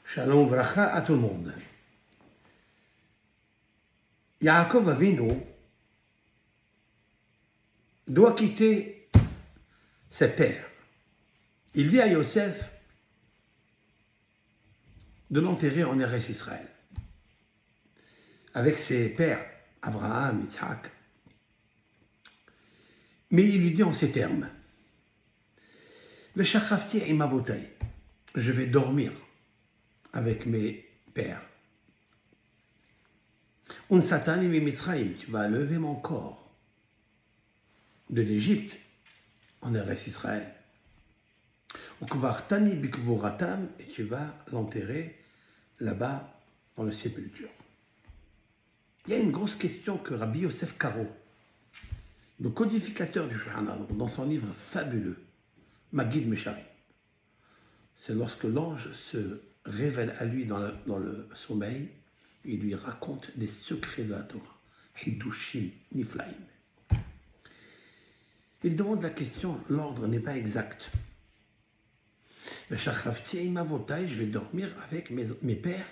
Shalom Vracha à tout le monde. Yaakov Avinu doit quitter ses pères. Il dit à Yosef de l'enterrer en Eretz Israël avec ses pères, Abraham, Isaac. Mais il lui dit en ces termes: Veshachafti im avotai, je vais dormir avec mes pères. Un satani mi Misraïm, tu vas lever mon corps de l'Égypte en Eretz Israël. Ukvartani bikvoratam, et tu vas l'enterrer là-bas dans le sépulture. Il y a une grosse question que Rabbi Yosef Karo, le codificateur du Shulchan Aruch, dans son livre fabuleux, Magid Mesharim, c'est lorsque l'ange se révèle à lui dans le sommeil, il lui raconte des secrets de la Torah, Hidushim Niflaim. Il demande la question, l'ordre n'est pas exact. Je vais dormir avec mes pères.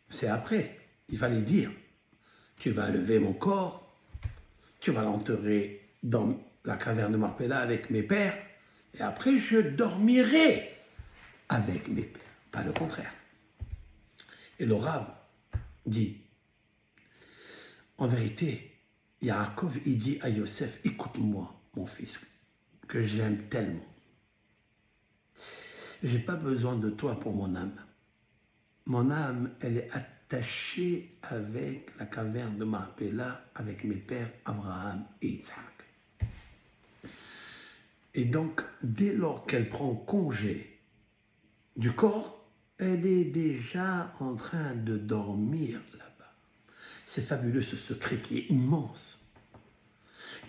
C'est après, il fallait dire, tu vas lever mon corps, tu vas l'enterrer dans la caverne de Marpella avec mes pères, et après je dormirai avec mes pères, pas le contraire. Et le Rav dit, en vérité, Yaakov, il dit à Yosef, écoute-moi, mon fils, que j'aime tellement. J'ai pas besoin de toi pour mon âme. Mon âme, elle est attachée avec la caverne de Marpella, avec mes pères Abraham et Isaac. Et donc, dès lors qu'elle prend congé du corps, elle est déjà en train de dormir là-bas. C'est fabuleux ce secret qui est immense.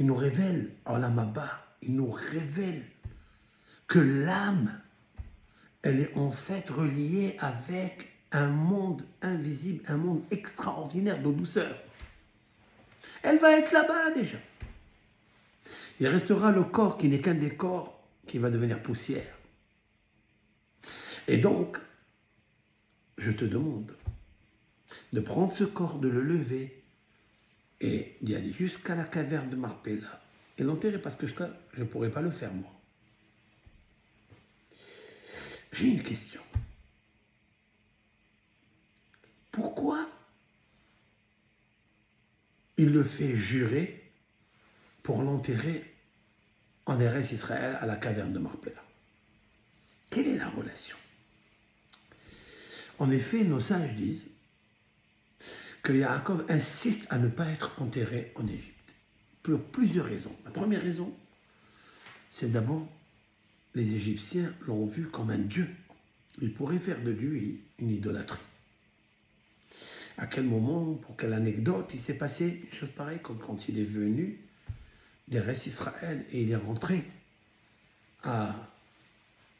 Il nous révèle, Olam Haba, il nous révèle que l'âme, elle est en fait reliée avec un monde invisible, un monde extraordinaire de douceur. Elle va être là-bas déjà. Il restera le corps qui n'est qu'un décor qui va devenir poussière. Et donc, je te demande de prendre ce corps, de le lever et d'y aller jusqu'à la caverne de Marpella et l'enterrer parce que je ne pourrais pas le faire moi. J'ai une question. Pourquoi il le fait jurer pour l'enterrer en Eretz Israël à la caverne de Marpella? Quelle est la relation? En effet, nos sages disent que Yaakov insiste à ne pas être enterré en Égypte pour plusieurs raisons. La première raison, c'est d'abord les Égyptiens l'ont vu comme un dieu. Ils pourraient faire de lui une idolâtrie. À quel moment, pour quelle anecdote, il s'est passé une chose pareille, comme quand il est venu d'Eretz Israël et il est rentré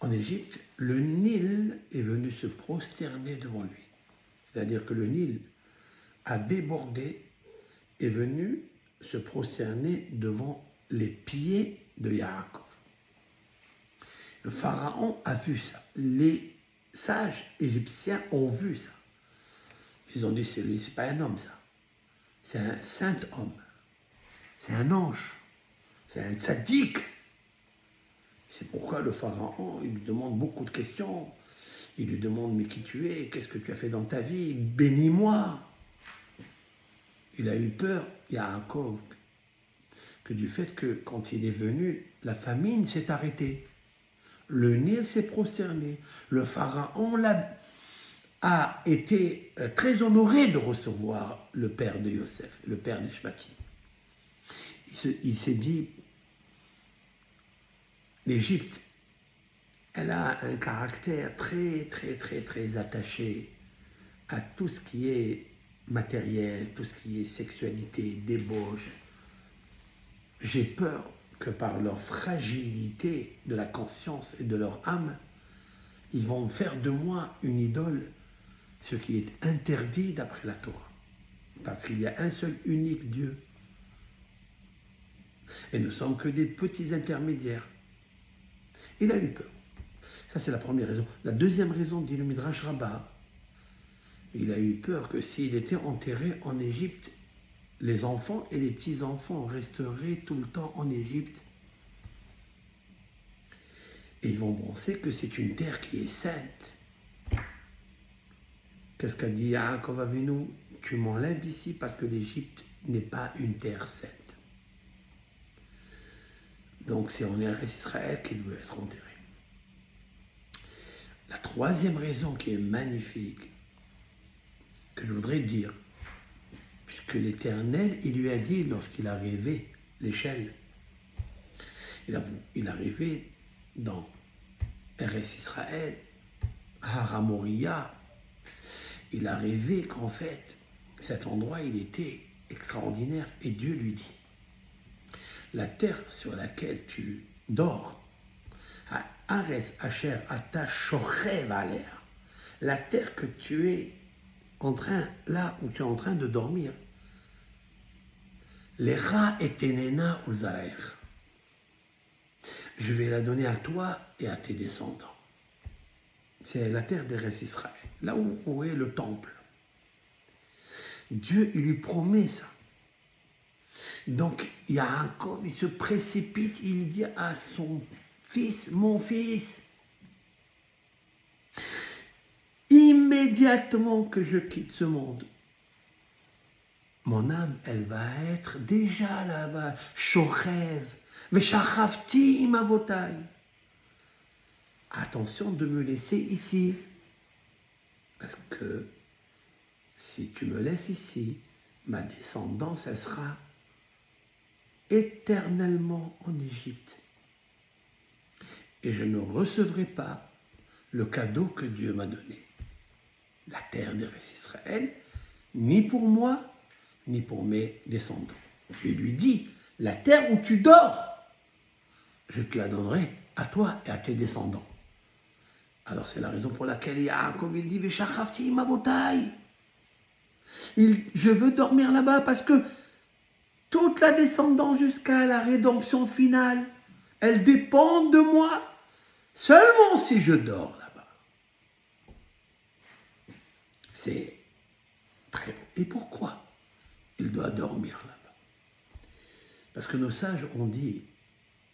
en Égypte, le Nil est venu se prosterner devant lui. C'est-à-dire que le Nil a débordé, est venu se prosterner devant les pieds de Yaakov. Le pharaon a vu ça. Les sages égyptiens ont vu ça. Ils ont dit, c'est pas un homme ça. C'est un saint homme. C'est un ange. C'est un tzaddik. C'est pourquoi le pharaon, il lui demande beaucoup de questions. Il lui demande, mais qui tu es? Qu'est-ce que tu as fait dans ta vie? Bénis-moi. Il a eu peur, Yaakov, que du fait que quand il est venu, la famine s'est arrêtée. Le Nil s'est prosterné. Le pharaon a été très honoré de recevoir le père de Yosef, le père des Shvatim. Il s'est dit, l'Égypte, elle a un caractère très, très, très, très attaché à tout ce qui est matériel, tout ce qui est sexualité, débauche. J'ai peur que par leur fragilité de la conscience et de leur âme, ils vont faire de moi une idole, ce qui est interdit d'après la Torah. Parce qu'il y a un seul unique Dieu. Et nous ne sommes que des petits intermédiaires. Il a eu peur. Ça, c'est la première raison. La deuxième raison, dit le Midrash Rabbah, il a eu peur que s'il était enterré en Égypte, les enfants et les petits-enfants resteraient tout le temps en Égypte. Et ils vont penser que c'est une terre qui est sainte. Qu'est-ce qu'a dit Yaakov Avinu? Tu m'enlèves d'ici parce que l'Égypte n'est pas une terre sainte. Donc c'est en Eretz Israël qu'il veut être enterré. La troisième raison qui est magnifique, que je voudrais dire, puisque l'Éternel, il lui a dit lorsqu'il a rêvé l'échelle, il a rêvé dans Eretz Israël, Haramoria, il a rêvé qu'en fait, cet endroit, il était extraordinaire, et Dieu lui dit, la terre sur laquelle tu dors, Ares Asher Ata Shochev Aler, la terre que tu es en train, là où tu es en train de dormir, Lecha et Tenena Uzaraer, je vais la donner à toi et à tes descendants. C'est la terre d'Eretz Israël, là où est le temple. Dieu, il lui promet ça. Donc, Yaakov, il se précipite, il dit à son fils, mon fils, immédiatement que je quitte ce monde, mon âme, elle va être déjà là-bas, Shochev, Veshachavti imavotai. Attention de me laisser ici, parce que si tu me laisses ici, ma descendance, elle sera éternellement en Égypte. Et je ne recevrai pas le cadeau que Dieu m'a donné, la terre d'Eretz Israël, ni pour moi, ni pour mes descendants. Dieu lui dit, la terre où tu dors, je te la donnerai à toi et à tes descendants. Alors c'est la raison pour laquelle Yaakov il dit, Veshachavti imavotai. Je veux dormir là-bas parce que toute la descendance jusqu'à la rédemption finale, elle dépend de moi seulement si je dors là-bas. C'est très beau. Et pourquoi il doit dormir là-bas? Parce que nos sages ont dit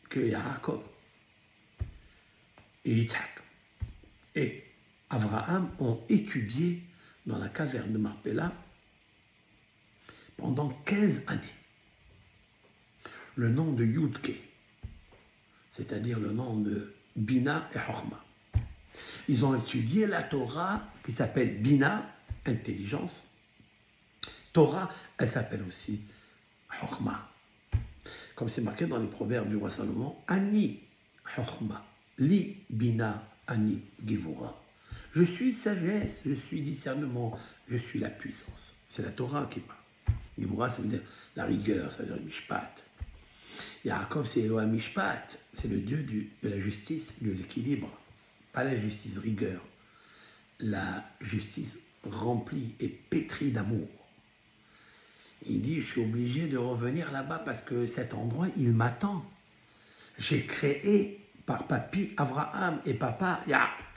que Yaakov et Yitzhak et Abraham ont étudié dans la caverne de Marpella pendant 15 années le nom de Yudke, c'est-à-dire le nom de Bina et Chorma. Ils ont étudié la Torah qui s'appelle Bina, intelligence. Torah, elle s'appelle aussi Chorma. Comme c'est marqué dans les proverbes du roi Salomon, Ani Chorma, Li Bina, Ani Gevura. Je suis sagesse, je suis discernement, je suis la puissance. C'est la Torah qui parle. Gevura, ça veut dire la rigueur, ça veut dire le mishpat. Yaakov, c'est Elohim Mishpat, c'est le Dieu de la justice, de l'équilibre. Pas la justice rigueur, la justice remplie et pétrie d'amour. Il dit, je suis obligé de revenir là-bas parce que cet endroit, il m'attend. J'ai créé par papi Abraham et papa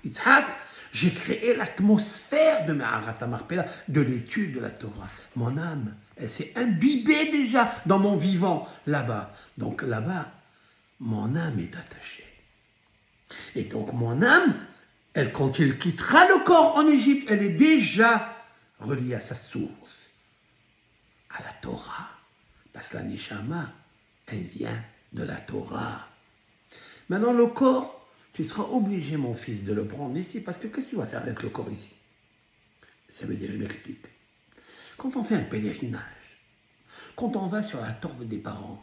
Yitzhak, j'ai créé l'atmosphère de Me'arat Marpella, de l'étude de la Torah. Mon âme, elle s'est imbibée déjà dans mon vivant là-bas. Donc là-bas, mon âme est attachée. Et donc mon âme, elle, quand il quittera le corps en Égypte, elle est déjà reliée à sa source, à la Torah. Parce que la Neshama, elle vient de la Torah. Maintenant, le corps, tu seras obligé, mon fils, de le prendre ici, parce que qu'est-ce que tu vas faire avec le corps ici? Ça veut dire, je m'explique. Quand on fait un pèlerinage, quand on va sur la tombe des parents,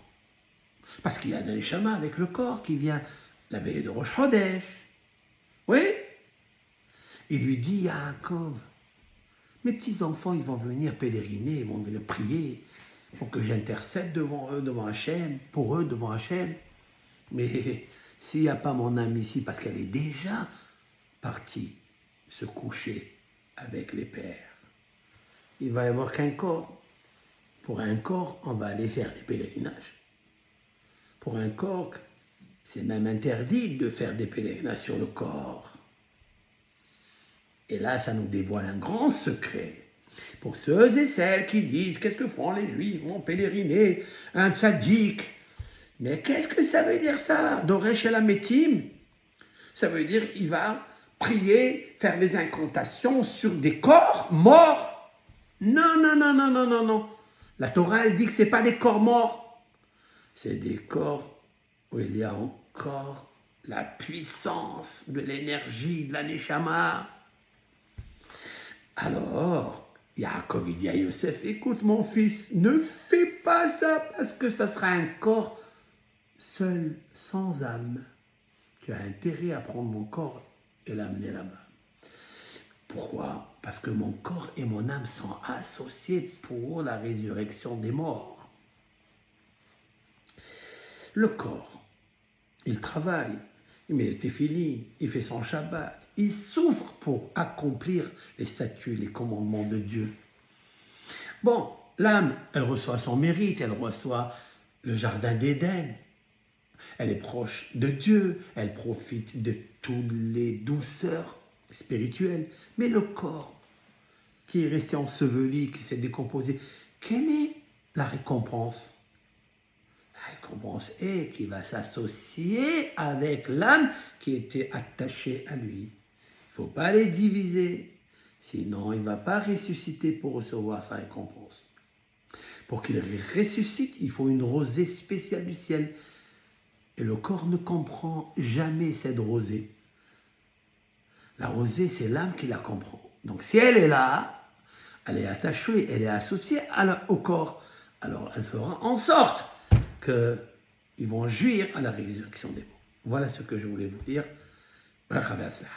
parce qu'il y a un Neshama avec le corps qui vient la veille de Rosh Chodesh, oui? Il lui dit, Yaakov, mes petits-enfants, ils vont venir pèleriner, ils vont venir prier pour que j'intercède devant eux, devant Hachem, pour eux, devant Hachem. Mais s'il n'y a pas mon âme ici, parce qu'elle est déjà partie se coucher avec les pères, il va y avoir qu'un corps. Pour un corps, on va aller faire des pèlerinages. Pour un corps, C'est même interdit de faire des pèlerinages sur le corps. Et là, ça nous dévoile un grand secret. Pour ceux et celles qui disent, qu'est-ce que font les Juifs, vont pèleriner un tzaddik. Mais qu'est-ce que ça veut dire ça, Doresh el Hametim? Ça veut dire il va prier, faire des incantations sur des corps morts. Non, non, non, non, non, non, non. La Torah, elle dit que ce n'est pas des corps morts. C'est des corps où il y a encore la puissance de l'énergie de la Neshama. Alors, Yaakov, il dit à Yosef, écoute mon fils, ne fais pas ça parce que ça sera un corps seul, sans âme. Tu as intérêt à prendre mon corps et l'amener là-bas. Pourquoi? Parce que mon corps et mon âme sont associés pour la résurrection des morts. Le corps, il travaille, il met les téphilines, il fait son Shabbat, il souffre pour accomplir les statuts, les commandements de Dieu. Bon, l'âme, elle reçoit son mérite, elle reçoit le jardin d'Éden. Elle est proche de Dieu, elle profite de toutes les douceurs spirituelles. Mais le corps, qui est resté enseveli, qui s'est décomposé, quelle est la récompense? La récompense est qu'il va s'associer avec l'âme qui était attachée à lui. Il ne faut pas les diviser, sinon il ne va pas ressusciter pour recevoir sa récompense. Pour qu'il ressuscite, il faut une rosée spéciale du ciel. Et le corps ne comprend jamais cette rosée. La rosée, c'est l'âme qui la comprend. Donc si elle est là, elle est attachée, elle est associée au corps. Alors elle fera en sorte qu'ils vont jouir à la résurrection des morts. Voilà ce que je voulais vous dire. Bracha ve'atzlacha.